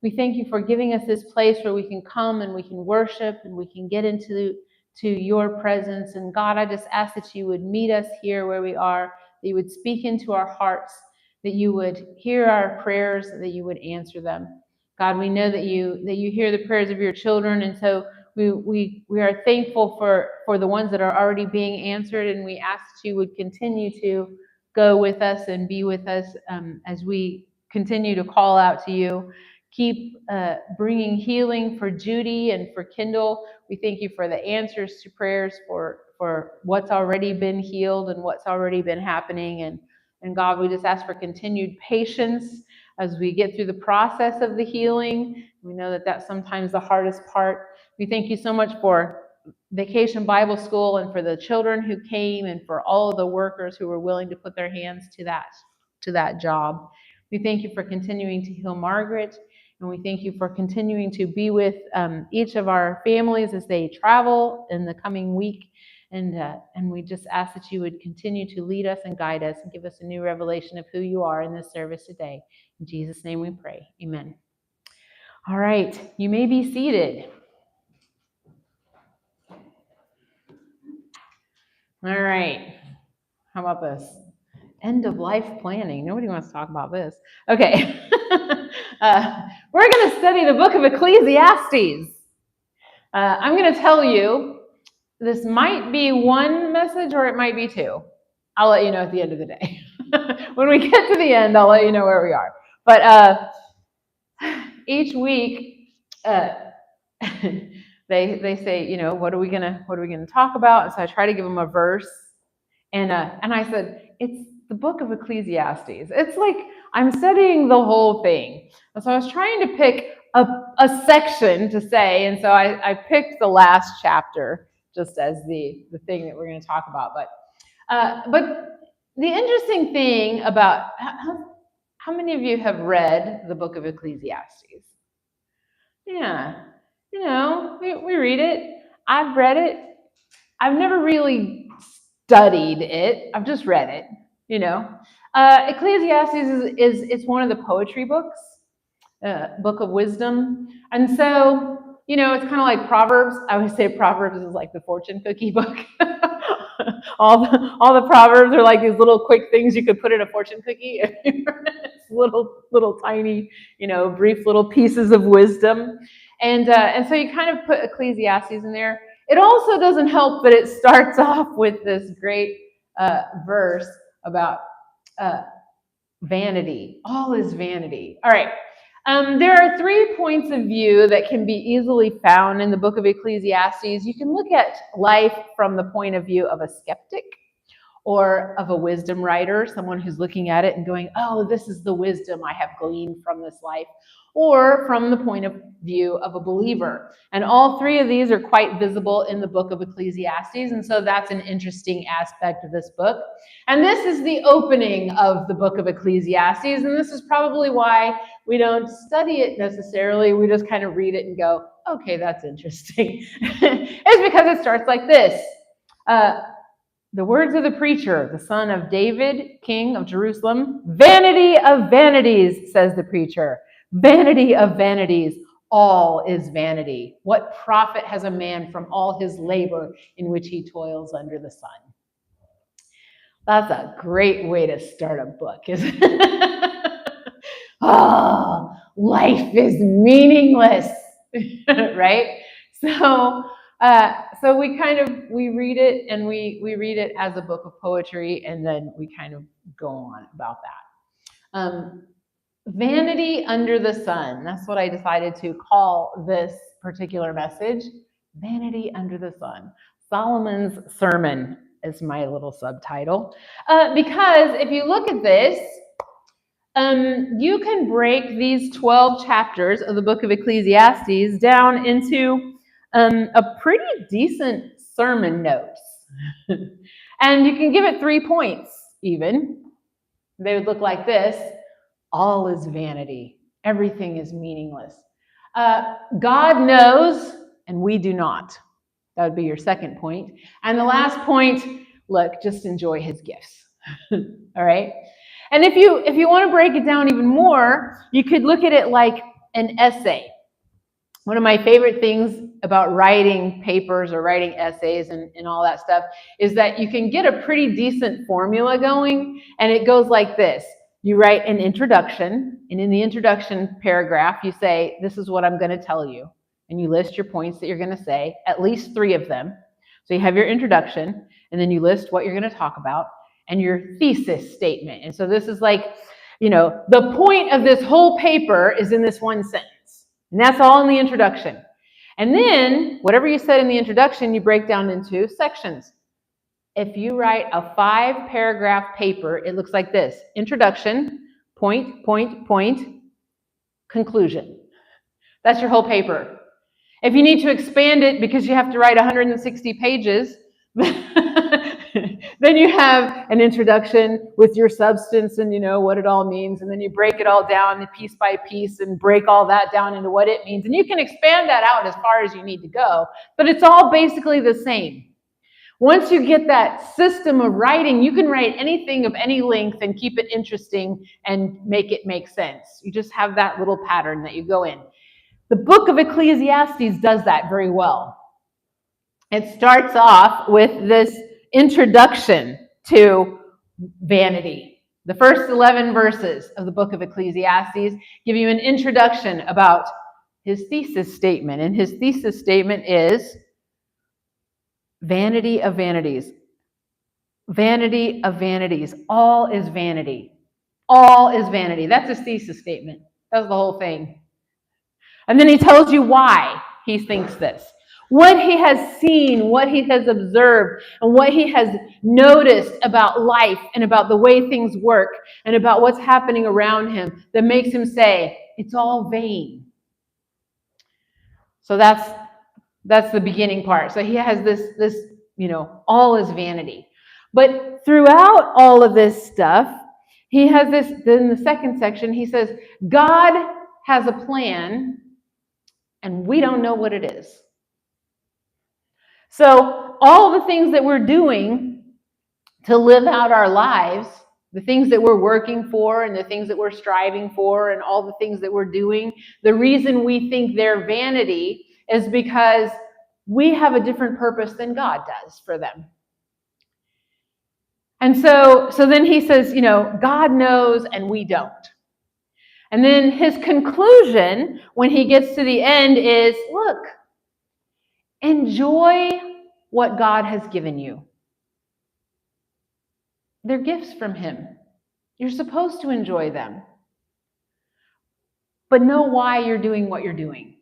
We thank you for giving us this place where we can come and we can worship and we can get into your presence. And God, I just ask that you would meet us here where we are, that you would speak into our hearts, that you would hear our prayers, that you would answer them. God, we know that you hear the prayers of your children, and so we are thankful for the ones that are already being answered, and we ask that you would continue to go with us and be with us as we continue to call out to you. Keep bringing healing for Judy and for Kendall. We thank you for the answers to prayers for what's already been healed and what's already been happening. And God, we just ask for continued patience as we get through the process of the healing. We know that that's sometimes the hardest part. We thank you so much for Vacation Bible School and for the children who came and for all of the workers who were willing to put their hands to that job. We thank you for continuing to heal Margaret, and we thank you for continuing to be with each of our families as they travel in the coming week. And we just ask that you would continue to lead us and guide us and give us a new revelation of who you are in this service today. In Jesus' name we pray. Amen. All right, you may be seated. All right, how about this? End of life planning. Nobody wants to talk about this. Okay, we're going to study the book of Ecclesiastes. I'm going to tell you, this might be one message or it might be two. I'll let you know at the end of the day. When we get to the end, I'll let you know where we are. But each week, they say, you know, what are we gonna talk about? And so I try to give them a verse, and I said, it's the book of Ecclesiastes. It's like I'm studying the whole thing. And so I was trying to pick a section to say, and so I picked the last chapter just as the thing that we're going to talk about. But the interesting thing about how many of you have read the book of Ecclesiastes? Yeah, you know, we read it. I've read it. I've never really studied it. I've just read it, you know. Ecclesiastes is one of the poetry books, book of wisdom. And so, you know, it's kind of like Proverbs. I would say Proverbs is like the fortune cookie book. all the Proverbs are like these little quick things you could put in a fortune cookie. It's little tiny, you know, brief little pieces of wisdom. And so you kind of put Ecclesiastes in there. It also doesn't help that it starts off with this great verse about vanity. All is vanity. All right. There are 3 points of view that can be easily found in the book of Ecclesiastes. You can look at life from the point of view of a skeptic or of a wisdom writer, someone who's looking at it and going, oh, this is the wisdom I have gleaned from this life, or from the point of view of a believer. And all 3 of these are quite visible in the book of Ecclesiastes, and so that's an interesting aspect of this book. And this is the opening of the book of Ecclesiastes, and this is probably why we don't study it necessarily. We just kind of read it and go, okay, that's interesting. It's because it starts like this. The words of the preacher, the son of David, king of Jerusalem. Vanity of vanities, says the preacher. Vanity of vanities, all is vanity. What profit has a man from all his labor in which he toils under the sun? That's a great way to start a book, isn't it? Oh, life is meaningless, right? So we read it, and we read it as a book of poetry, and then we kind of go on about that. Vanity under the sun. That's what I decided to call this particular message. Vanity under the sun. Solomon's Sermon is my little subtitle. Because if you look at this, you can break these 12 chapters of the book of Ecclesiastes down into a pretty decent sermon notes. And you can give it 3 points even. They would look like this. All is vanity. Everything is meaningless. God knows, and we do not. That would be your second point. And the last point, look, just enjoy his gifts. All right? And if you want to break it down even more, you could look at it like an essay. One of my favorite things about writing papers or writing essays and all that stuff is that you can get a pretty decent formula going, and it goes like this. You write an introduction, and in the introduction paragraph, you say, this is what I'm going to tell you. And you list your points that you're going to say, at least 3 of them. So you have your introduction, and then you list what you're going to talk about, and your thesis statement. And so this is like, the point of this whole paper is in this one sentence. And that's all in the introduction. And then, whatever you said in the introduction, you break down into sections. If you write a 5-paragraph paper, it looks like this. Introduction, point, conclusion. That's your whole paper. If you need to expand it because you have to write 160 pages, then you have an introduction with your substance and what it all means, and then you break it all down piece by piece and break all that down into what it means, and you can expand that out as far as you need to go, but it's all basically the same. Once you get that system of writing, you can write anything of any length and keep it interesting and make it make sense. You just have that little pattern that you go in. The book of Ecclesiastes does that very well. It starts off with this introduction to vanity. The first 11 verses of the book of Ecclesiastes give you an introduction about his thesis statement. And his thesis statement is vanity of vanities. Vanity of vanities. All is vanity. All is vanity. That's his thesis statement. That's the whole thing. And then he tells you why he thinks this. What he has seen, what he has observed, and what he has noticed about life and about the way things work and about what's happening around him that makes him say, it's all vain. So that's the beginning part. So he has this, all is vanity. But throughout all of this stuff, he has this, in the second section, he says, God has a plan and we don't know what it is. So all the things that we're doing to live out our lives, the things that we're working for and the things that we're striving for and all the things that we're doing, the reason we think they're vanity is because we have a different purpose than God does for them. And so then he says, God knows and we don't. And then his conclusion when he gets to the end is, look, enjoy what God has given you. They're gifts from him. You're supposed to enjoy them. But know why you're doing what you're doing.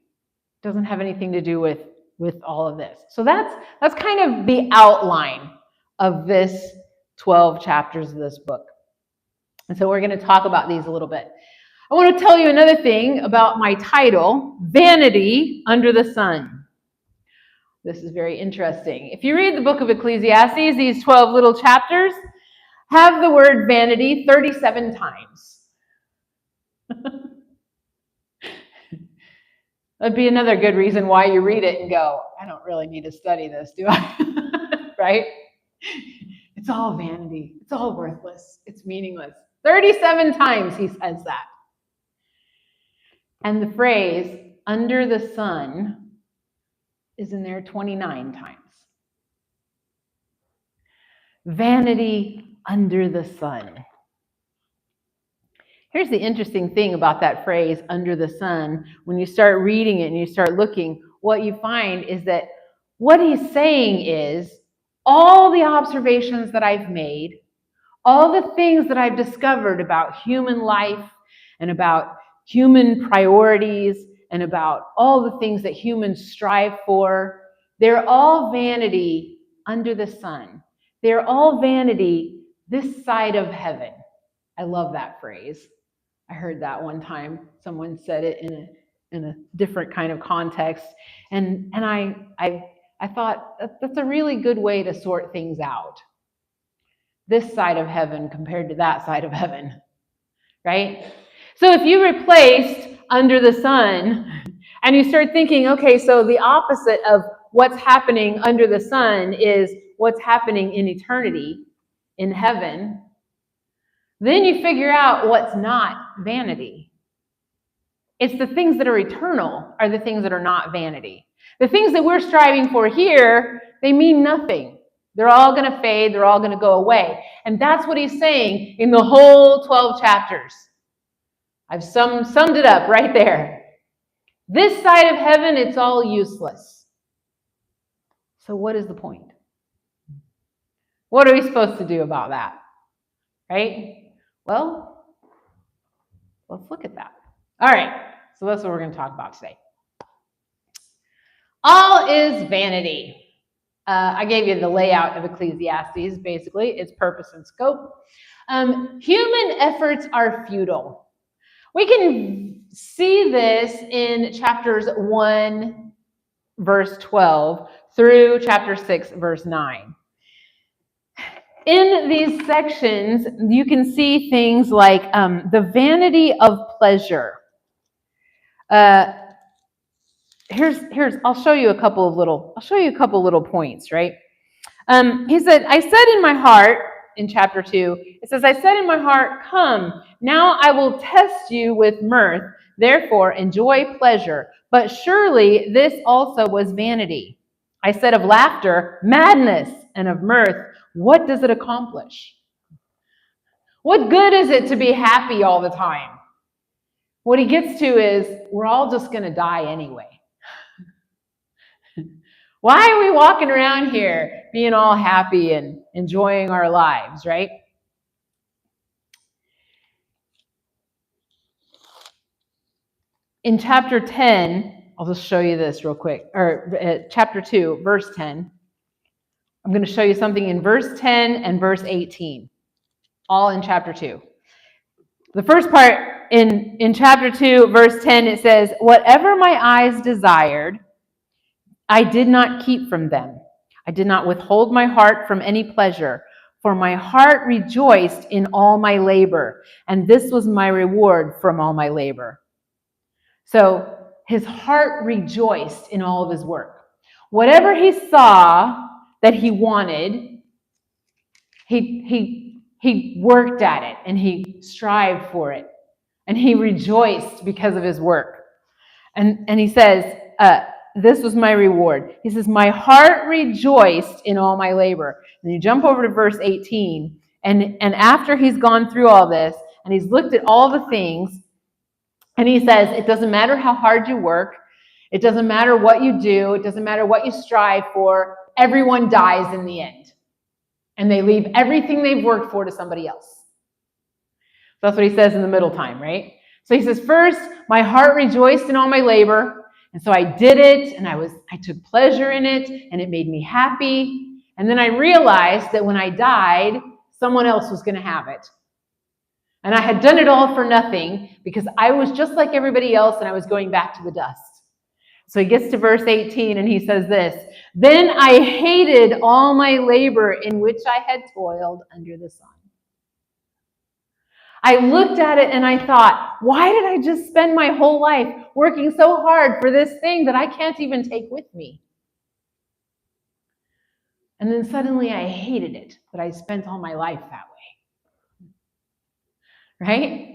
It doesn't have anything to do with all of this. So that's kind of the outline of this 12 chapters of this book. And so we're going to talk about these a little bit. I want to tell you another thing about my title, Vanity Under the Sun. This is very interesting. If you read the book of Ecclesiastes, these 12 little chapters have the word vanity 37 times. That'd be another good reason why you read it and go, I don't really need to study this, do I? Right? It's all vanity. It's all worthless. It's meaningless. 37 times he says that. And the phrase, under the sun, is in there 29 times. Vanity under the sun. Here's the interesting thing about that phrase, under the sun. When you start reading it and you start looking, what you find is that what he's saying is, all the observations that I've made, all the things that I've discovered about human life and about human priorities and about all the things that humans strive for, they're all vanity under the sun. They're all vanity this side of heaven. I love that phrase. I heard that one time. Someone said it in a different kind of context. And I thought that's a really good way to sort things out. This side of heaven compared to that side of heaven, right? So if you replaced under the sun and you start thinking, okay, so the opposite of what's happening under the sun is what's happening in eternity, in heaven, then you figure out what's not vanity. It's the things that are eternal are the things that are not vanity. The things that we're striving for here, they mean nothing. They're all going to fade. They're all going to go away. And that's what he's saying in the whole 12 chapters. I've summed it up right there. This side of heaven, it's all useless. So what is the point? What are we supposed to do about that? Right? Well, let's look at that. All right. So that's what we're going to talk about today. All is vanity. I gave you the layout of Ecclesiastes, basically, its purpose and scope. Human efforts are futile. We can see this in chapters 1, verse 12, through chapter 6, verse 9. In these sections, you can see things like the vanity of pleasure. I'll show you a couple of little points, right? He said, I said in my heart, in chapter 2, it says, I said in my heart, come, now I will test you with mirth, therefore enjoy pleasure. But surely this also was vanity. I said of laughter, madness, and of mirth, what does it accomplish? What good is it to be happy all the time? What he gets to is, we're all just going to die anyway. Why are we walking around here being all happy and enjoying our lives, right? In chapter 10, I'll just show you this real quick, or chapter 2, verse 10. I'm going to show you something in verse 10 and verse 18, all in chapter 2. The first part in chapter 2, verse 10, it says, whatever my eyes desired, I did not keep from them. I did not withhold my heart from any pleasure, for my heart rejoiced in all my labor, and this was my reward from all my labor. So his heart rejoiced in all of his work. Whatever he saw that he wanted, he worked at it, and he strived for it, and he rejoiced because of his work. And he says, this was my reward. He says, my heart rejoiced in all my labor. And you jump over to verse 18, and after he's gone through all this, and he's looked at all the things, and he says, it doesn't matter how hard you work, it doesn't matter what you do, it doesn't matter what you strive for, everyone dies in the end. And they leave everything they've worked for to somebody else. That's what he says in the middle time, right? So he says, first, my heart rejoiced in all my labor. And so I did it, and I took pleasure in it, and it made me happy. And then I realized that when I died, someone else was going to have it. And I had done it all for nothing because I was just like everybody else, and I was going back to the dust. So he gets to verse 18, and he says this, then I hated all my labor in which I had toiled under the sun. I looked at it and I thought, why did I just spend my whole life working so hard for this thing that I can't even take with me? And then suddenly I hated it, that I spent all my life that way. Right?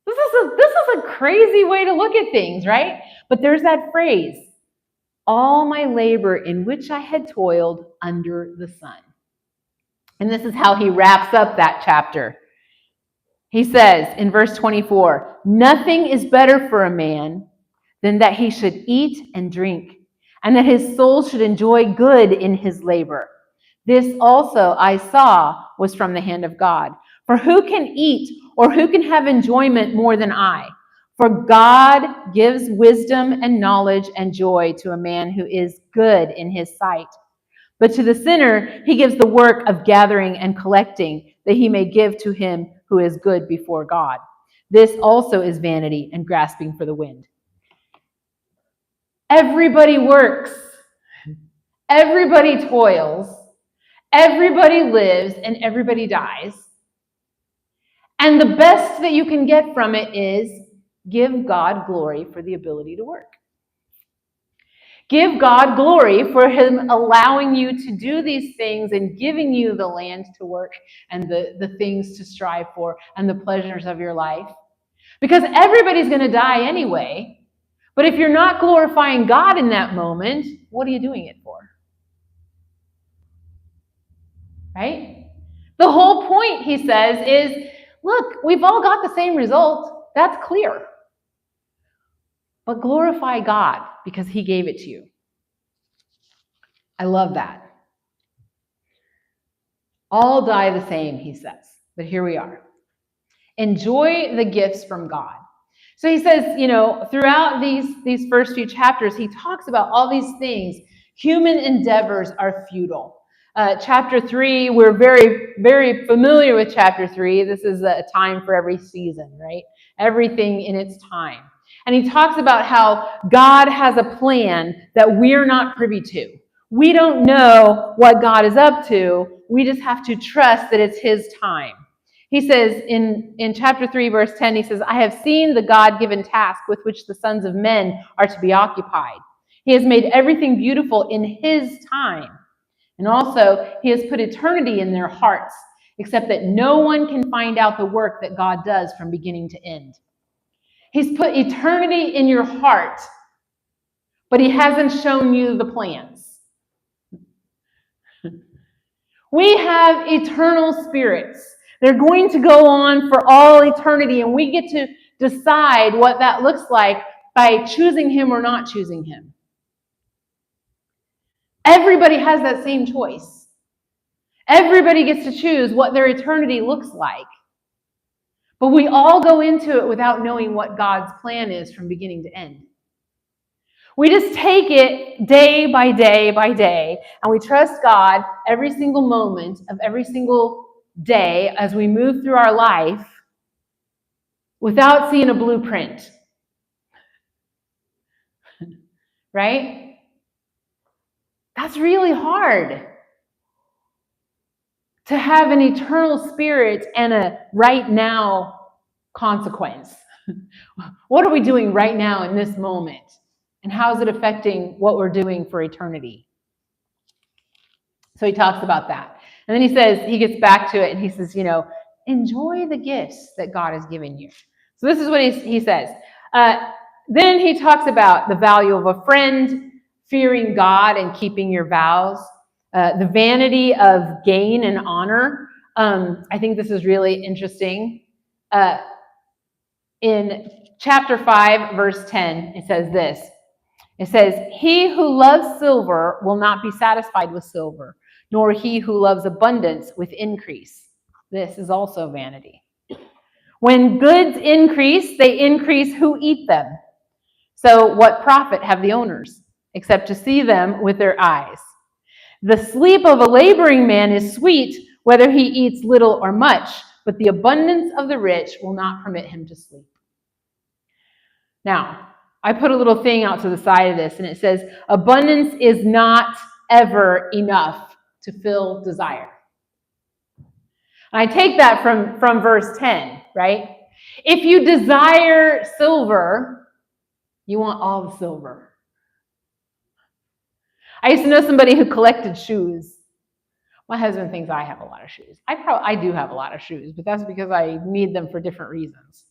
This is a crazy way to look at things, right? But there's that phrase, all my labor in which I had toiled under the sun. And this is how he wraps up that chapter. He says in verse 24, nothing is better for a man than that he should eat and drink, and that his soul should enjoy good in his labor. This also I saw was from the hand of God. For who can eat or who can have enjoyment more than I? For God gives wisdom and knowledge and joy to a man who is good in his sight. But to the sinner, he gives the work of gathering and collecting, that he may give to him who is good before God. This also is vanity and grasping for the wind. Everybody works. Everybody toils. Everybody lives and everybody dies. And the best that you can get from it is give God glory for the ability to work. Give God glory for him allowing you to do these things and giving you the land to work and the things to strive for and the pleasures of your life. Because everybody's going to die anyway. But if you're not glorifying God in that moment, what are you doing it for? Right? The whole point, he says, is, look, we've all got the same result. That's clear. But glorify God because he gave it to you. I love that. All die the same, he says. But here we are. Enjoy the gifts from God. So he says, throughout these first few chapters, he talks about all these things. Human endeavors are futile. Chapter 3, we're very, very familiar with chapter 3. This is a time for every season, right? Everything in its time. And he talks about how God has a plan that we're not privy to. We don't know what God is up to. We just have to trust that it's his time. He says in chapter 3, verse 10, he says, I have seen the God-given task with which the sons of men are to be occupied. He has made everything beautiful in his time. And also, he has put eternity in their hearts, except that no one can find out the work that God does from beginning to end. He's put eternity in your heart, but he hasn't shown you the plans. We have eternal spirits. They're going to go on for all eternity, and we get to decide what that looks like by choosing him or not choosing him. Everybody has that same choice. Everybody gets to choose what their eternity looks like. But we all go into it without knowing what God's plan is from beginning to end. We just take it day by day by day, and we trust God every single moment of every single day as we move through our life without seeing a blueprint. Right? That's really hard. To have an eternal spirit and a right now consequence. What are we doing right now in this moment? And how is it affecting what we're doing for eternity? So he talks about that. And then he gets back to it and he says, enjoy the gifts that God has given you. So this is what he says. Then he talks about the value of a friend, fearing God and keeping your vows, the vanity of gain and honor. I think this is really interesting. In chapter 5, verse 10, it says this. It says, he who loves silver will not be satisfied with silver, nor he who loves abundance with increase. This is also vanity. When goods increase, they increase who eat them. So what profit have the owners, except to see them with their eyes? The sleep of a laboring man is sweet, whether he eats little or much, but the abundance of the rich will not permit him to sleep. Now, I put a little thing out to the side of this, and it says, abundance is not ever enough to fill desire. And I take that from verse 10, right? If you desire silver, you want all the silver. I used to know somebody who collected shoes. My husband thinks I have a lot of shoes. I do have a lot of shoes, but that's because I need them for different reasons.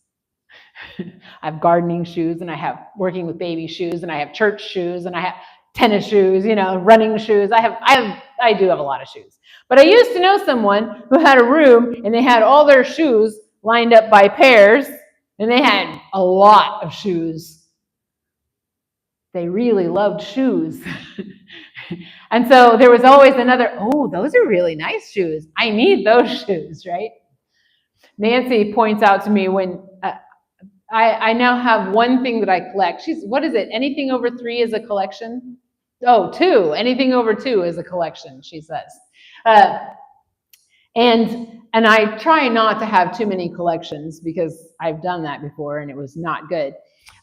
I have gardening shoes, and I have working with baby shoes, and I have church shoes, and I have tennis shoes, running shoes. I do have a lot of shoes. But I used to know someone who had a room, and they had all their shoes lined up by pairs, and they had a lot of shoes. They really loved shoes. And so there was always another, those are really nice shoes. I need those shoes, right? Nancy points out to me when I now have one thing that I collect. What is it? Anything over 3 is a collection? 2. Anything over 2 is a collection, she says. And I try not to have too many collections because I've done that before and it was not good.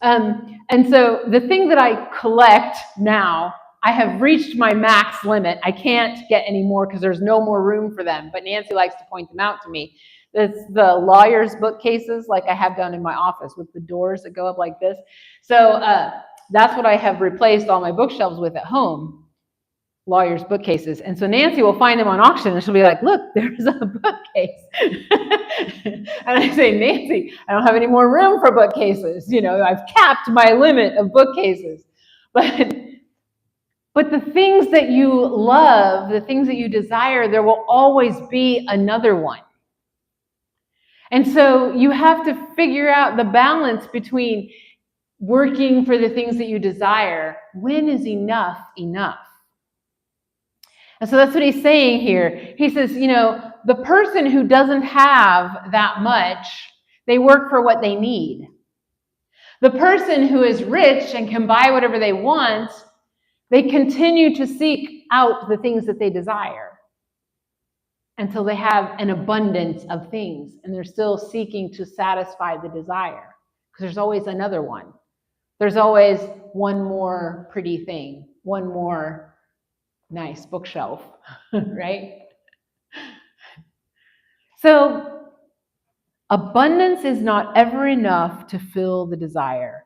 And so the thing that I collect now, I have reached my max limit. I can't get any more because there's no more room for them. But Nancy likes to point them out to me. It's the lawyer's bookcases like I have down in my office with the doors that go up like this. So that's what I have replaced all my bookshelves with at home, lawyer's bookcases. And so Nancy will find them on auction and she'll be like, look, there's a bookcase. And I say, Nancy, I don't have any more room for bookcases. I've capped my limit of bookcases. But the things that you love, the things that you desire, there will always be another one. And so you have to figure out the balance between working for the things that you desire. When is enough enough? And so that's what he's saying here. He says, the person who doesn't have that much, they work for what they need. The person who is rich and can buy whatever they want, they continue to seek out the things that they desire until they have an abundance of things, and they're still seeking to satisfy the desire, because there's always another one. There's always one more pretty thing, one more nice bookshelf, right? So abundance is not ever enough to fill the desire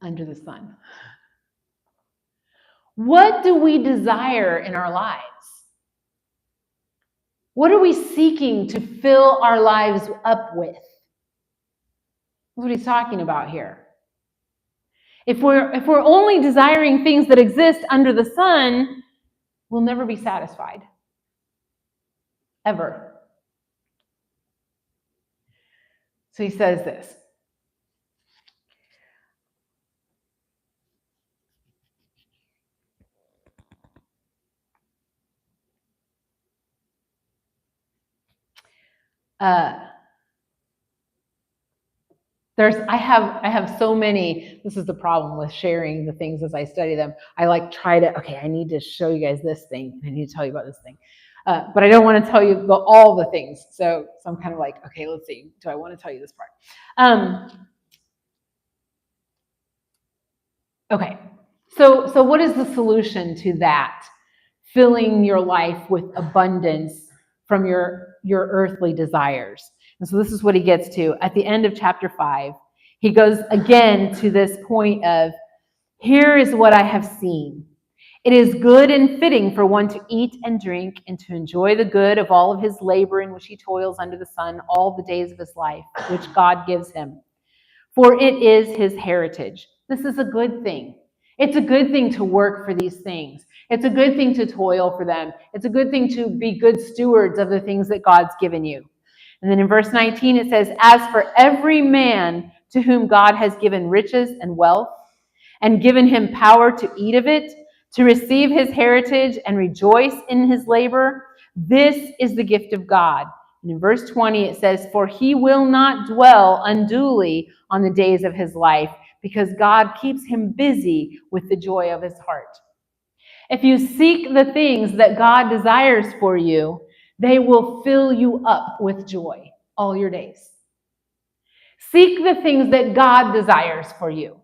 under the sun. What do we desire in our lives? What are we seeking to fill our lives up with? That's what he's talking about here. If we're only desiring things that exist under the sun, we'll never be satisfied. Ever. So he says this. I have so many. This is the problem with sharing the things as I study them. I I need to show you guys this thing. I need to tell you about this thing. But I don't want to tell you all the things. So I'm kind of like, okay, let's see. Do I want to tell you this part? Okay. So what is the solution to that? Filling your life with abundance from your earthly desires. And so this is what he gets to. At the end of chapter 5, he goes again to this point of, here is what I have seen. It is good and fitting for one to eat and drink and to enjoy the good of all of his labor in which he toils under the sun all the days of his life, which God gives him. For it is his heritage. This is a good thing. It's a good thing to work for these things. It's a good thing to toil for them. It's a good thing to be good stewards of the things that God's given you. And then in verse 19, it says, as for every man to whom God has given riches and wealth and given him power to eat of it, to receive his heritage and rejoice in his labor, this is the gift of God. And in verse 20, it says, for he will not dwell unduly on the days of his life, because God keeps him busy with the joy of his heart. If you seek the things that God desires for you, they will fill you up with joy all your days. Seek the things that God desires for you.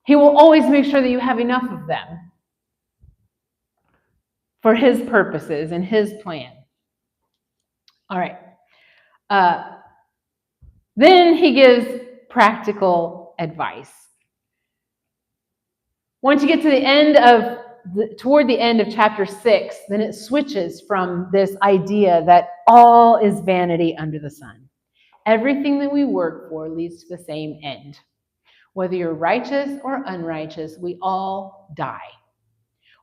He will always make sure that you have enough of them for his purposes and his plan. All right. Then he gives practical advice. Once you get to the end of toward the end of chapter 6, then it switches from this idea that all is vanity under the sun. Everything that we work for leads to the same end. Whether you're righteous or unrighteous, we all die.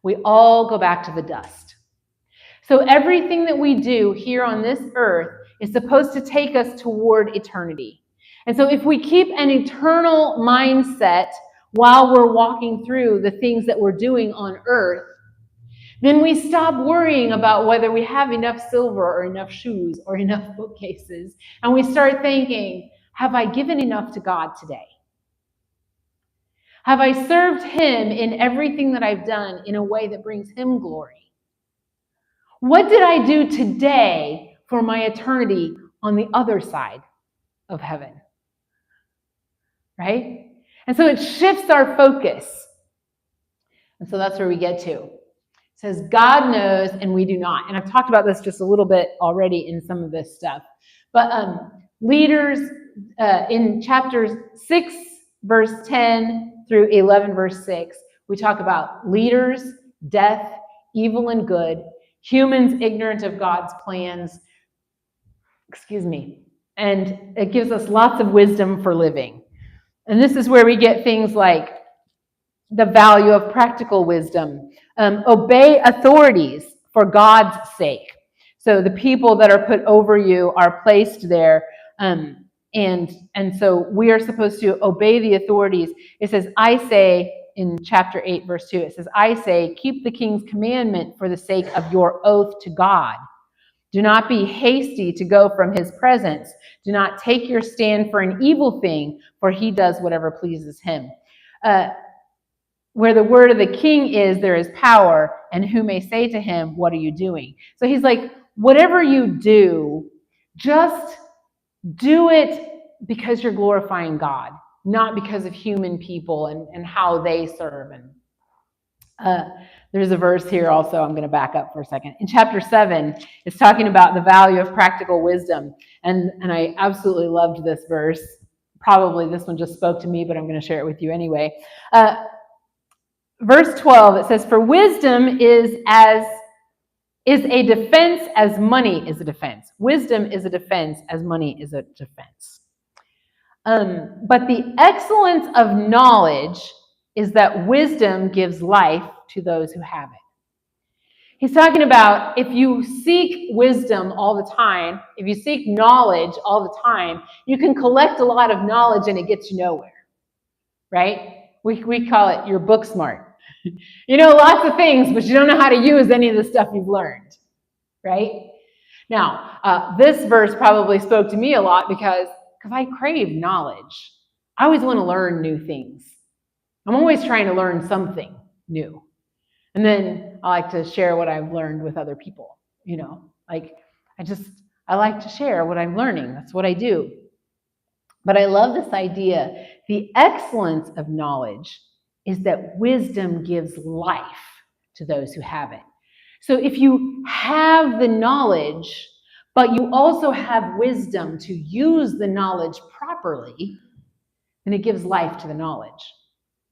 We all go back to the dust. So everything that we do here on this earth is supposed to take us toward eternity. And so if we keep an eternal mindset while we're walking through the things that we're doing on earth, then we stop worrying about whether we have enough silver or enough shoes or enough bookcases. And we start thinking, have I given enough to God today? Have I served him in everything that I've done in a way that brings him glory? What did I do today for my eternity on the other side of heaven? Right? And so it shifts our focus. And so that's where we get to. It says, God knows and we do not. And I've talked about this just a little bit already in some of this stuff. But leaders in chapters 6, verse 10 through 11, verse 6, we talk about leaders, death, evil and good, humans ignorant of God's plans, Excuse me. And it gives us lots of wisdom for living. And this is where we get things like the value of practical wisdom. Obey authorities for God's sake. So the people that are put over you are placed there. And so we are supposed to obey the authorities. It says, I say, in chapter 8, verse 2, it says, I say, keep the king's commandment for the sake of your oath to God. Do not be hasty to go from his presence. Do not take your stand for an evil thing, for he does whatever pleases him. Where the word of the king is, there is power, and who may say to him, what are you doing? So he's like, whatever you do, just do it because you're glorifying God, not because of human people and how they serve. And there's a verse here also, I'm going to back up for a second. In chapter 7, it's talking about the value of practical wisdom. And I absolutely loved this verse. Probably this one just spoke to me, but I'm going to share it with you anyway. Verse 12, it says, for wisdom is a defense as money is a defense. Wisdom is a defense as money is a defense. But the excellence of knowledge is that wisdom gives life to those who have it. He's talking about if you seek wisdom all the time, if you seek knowledge all the time, you can collect a lot of knowledge and it gets you nowhere, right? We call it you're book smart. You know lots of things, but you don't know how to use any of the stuff you've learned, right? Now, this verse probably spoke to me a lot because I crave knowledge. I always want to learn new things. I'm always trying to learn something new. And then I like to share what I've learned with other people, you know, like I like to share what I'm learning. That's what I do. But I love this idea. The excellence of knowledge is that wisdom gives life to those who have it. So if you have the knowledge, but you also have wisdom to use the knowledge properly, then it gives life to the knowledge.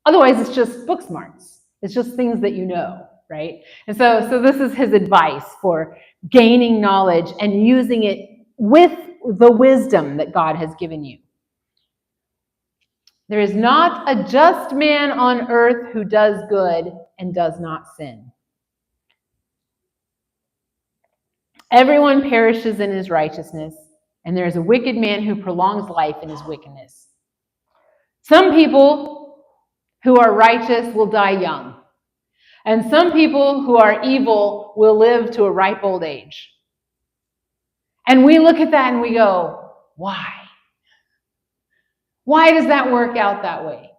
Otherwise, it's just book smarts. It's just things that you know, right? And so this is his advice for gaining knowledge and using it with the wisdom that God has given you. There is not a just man on earth who does good and does not sin. Everyone perishes in his righteousness, and there is a wicked man who prolongs life in his wickedness. Some people who are righteous will die young, and some people who are evil will live to a ripe old age. And we look at that and we go, why? Why does that work out that way?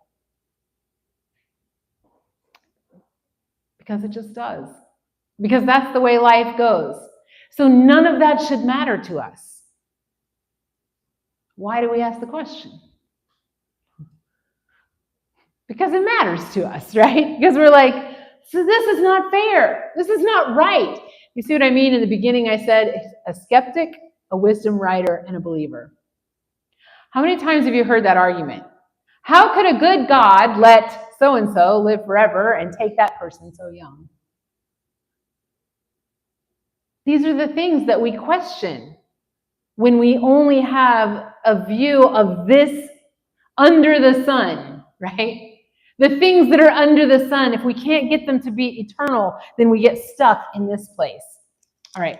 Because it just does. Because that's the way life goes. So none of that should matter to us. Why do we ask the question? Because it matters to us, right? Because we're like, so this is not fair. This is not right. You see what I mean? In the beginning, I said a skeptic, a wisdom writer, and a believer. How many times have you heard that argument? How could a good God let so-and-so live forever and take that person so young? These are the things that we question when we only have a view of this under the sun, right? The things that are under the sun, if we can't get them to be eternal, then we get stuck in this place. All right.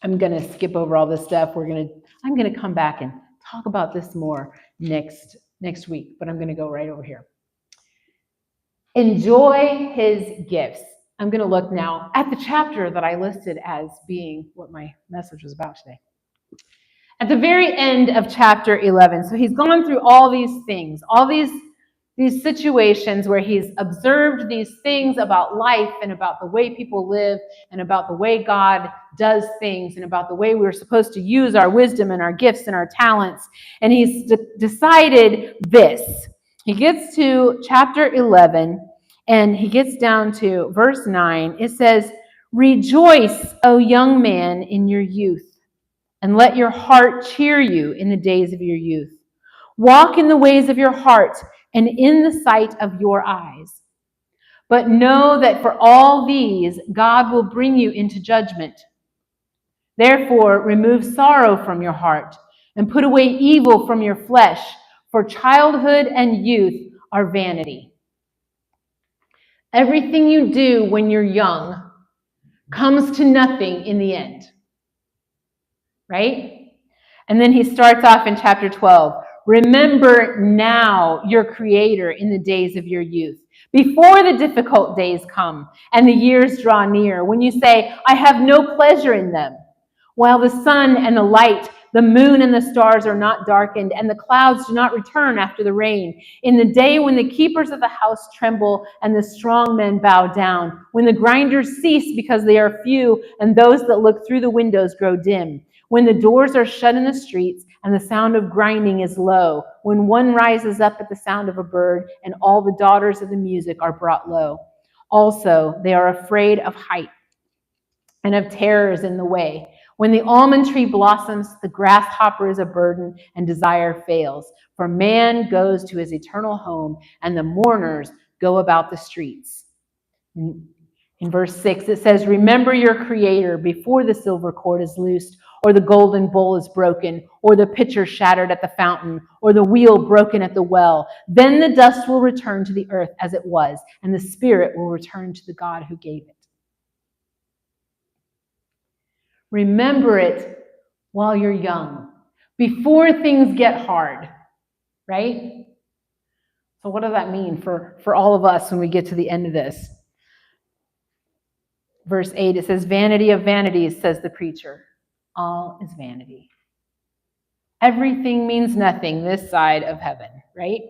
I'm going to skip over all this stuff. I'm going to come back and talk about this more next week, but I'm going to go right over here. Enjoy his gifts. I'm going to look now at the chapter that I listed as being what my message was about today. At the very end of chapter 11, so he's gone through all these things, all these situations where he's observed these things about life and about the way people live and about the way God does things and about the way we're supposed to use our wisdom and our gifts and our talents. And he's decided this. He gets to chapter 11 and he gets down to verse 9. It says, "Rejoice, O young man, in your youth, and let your heart cheer you in the days of your youth. Walk in the ways of your heart and in the sight of your eyes. But know that for all these, God will bring you into judgment. Therefore, remove sorrow from your heart and put away evil from your flesh, for childhood and youth are vanity. Everything you do when you're young comes to nothing in the end, right? And then he starts off in chapter 12. Remember now your Creator in the days of your youth, before the difficult days come and the years draw near, when you say, I have no pleasure in them, while the sun and the light, the moon and the stars are not darkened, and the clouds do not return after the rain, in the day when the keepers of the house tremble and the strong men bow down, when the grinders cease because they are few, and those that look through the windows grow dim, when the doors are shut in the streets and the sound of grinding is low, when one rises up at the sound of a bird and all the daughters of the music are brought low. Also, they are afraid of height and of terrors in the way. When the almond tree blossoms, the grasshopper is a burden and desire fails. For man goes to his eternal home and the mourners go about the streets. In verse 6, it says, remember your Creator before the silver cord is loosed, or the golden bowl is broken, or the pitcher shattered at the fountain, or the wheel broken at the well. Then the dust will return to the earth as it was, and the spirit will return to the God who gave it. Remember it while you're young, before things get hard, right? So what does that mean for all of us when we get to the end of this? Verse 8, it says, vanity of vanities, says the preacher. All is vanity. Everything means nothing this side of heaven, right?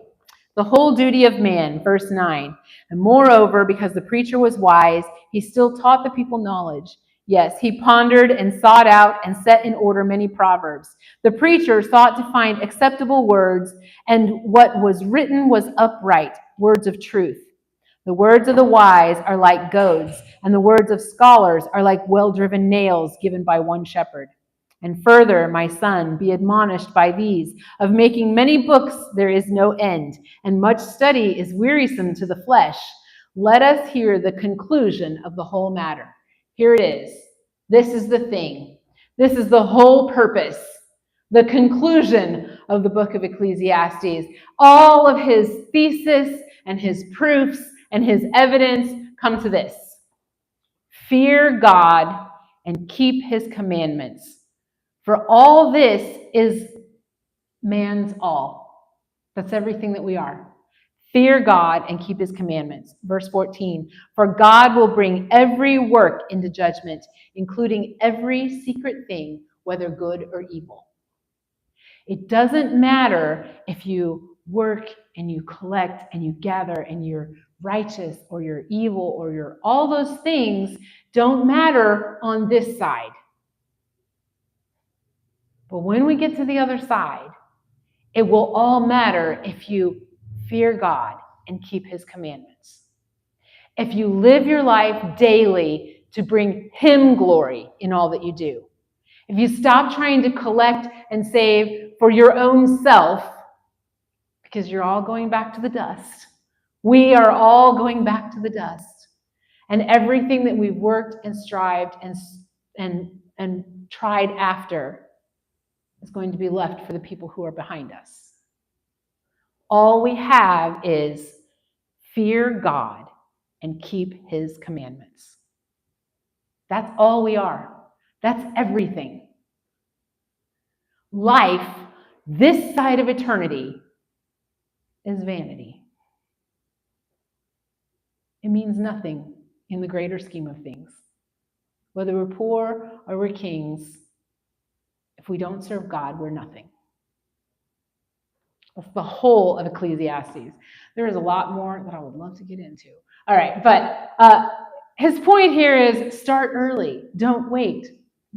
The whole duty of man, verse 9. And moreover, because the preacher was wise, he still taught the people knowledge. Yes, he pondered and sought out and set in order many proverbs. The preacher sought to find acceptable words, and what was written was upright, words of truth. The words of the wise are like goads, and the words of scholars are like well-driven nails given by one shepherd. And further, my son, be admonished by these, of making many books there is no end, and much study is wearisome to the flesh. Let us hear the conclusion of the whole matter. Here it is. This is the thing. This is the whole purpose. The conclusion of the book of Ecclesiastes. All of his thesis and his proofs and his evidence come to this. Fear God and keep his commandments. For all this is man's all. That's everything that we are. Fear God and keep his commandments. Verse 14, for God will bring every work into judgment, including every secret thing, whether good or evil. It doesn't matter if you work and you collect and you gather and you're righteous or you're evil or you're all those things don't matter on this side. But when we get to the other side, it will all matter if you fear God and keep his commandments. If you live your life daily to bring him glory in all that you do. If you stop trying to collect and save for your own self, because you're all going back to the dust. We are all going back to the dust. And everything that we've worked and strived and tried after is going to be left for the people who are behind us. All we have is fear God and keep his commandments. That's all we are. That's everything. Life, this side of eternity, is vanity. It means nothing in the greater scheme of things. Whether we're poor or we're kings, if we don't serve God, we're nothing. That's the whole of Ecclesiastes. There is a lot more that I would love to get into. All right, but his point here is start early. Don't wait.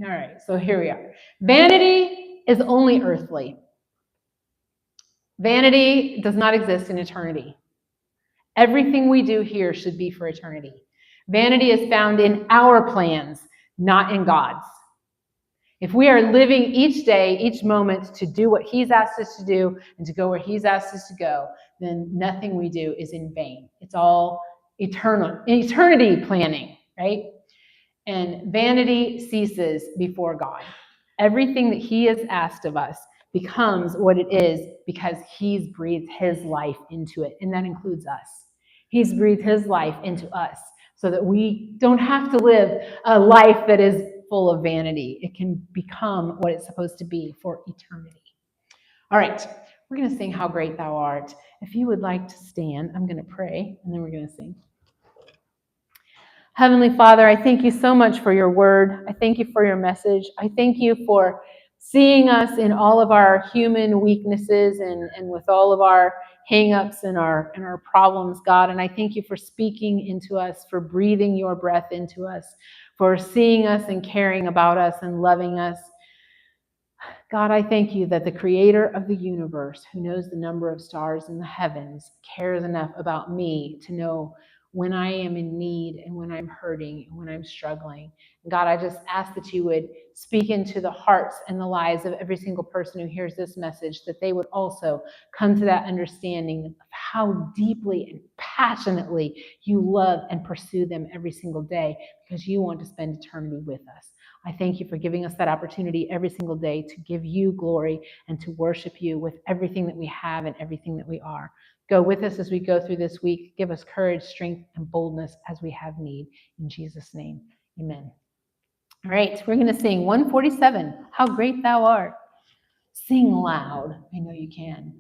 All right, so here we are. Vanity is only earthly. Vanity does not exist in eternity. Everything we do here should be for eternity. Vanity is found in our plans, not in God's. If we are living each day, each moment to do what he's asked us to do and to go where he's asked us to go, then nothing we do is in vain. It's all eternity planning, right? And vanity ceases before God. Everything that he has asked of us becomes what it is because he's breathed his life into it, and that includes us. He's breathed his life into us so that we don't have to live a life that is full of vanity. It can become what it's supposed to be for eternity. All right, we're going to sing How Great Thou Art. If you would like to stand, I'm going to pray, and then we're going to sing. Heavenly Father, I thank you so much for your word. I thank you for your message. I thank you for seeing us in all of our human weaknesses and with all of our hang-ups and our problems, God. And I thank you for speaking into us, for breathing your breath into us, for seeing us and caring about us and loving us. God, I thank you that the creator of the universe, who knows the number of stars in the heavens, cares enough about me to know when I am in need and when I'm hurting and when I'm struggling. God, I just ask that you would speak into the hearts and the lives of every single person who hears this message, that they would also come to that understanding of how deeply and passionately you love and pursue them every single day, because you want to spend eternity with us. I thank you for giving us that opportunity every single day to give you glory and to worship you with everything that we have and everything that we are. Go with us as we go through this week. Give us courage, strength, and boldness as we have need. In Jesus' name, amen. All right, we're going to sing 147, How Great Thou Art. Sing loud. I know you can.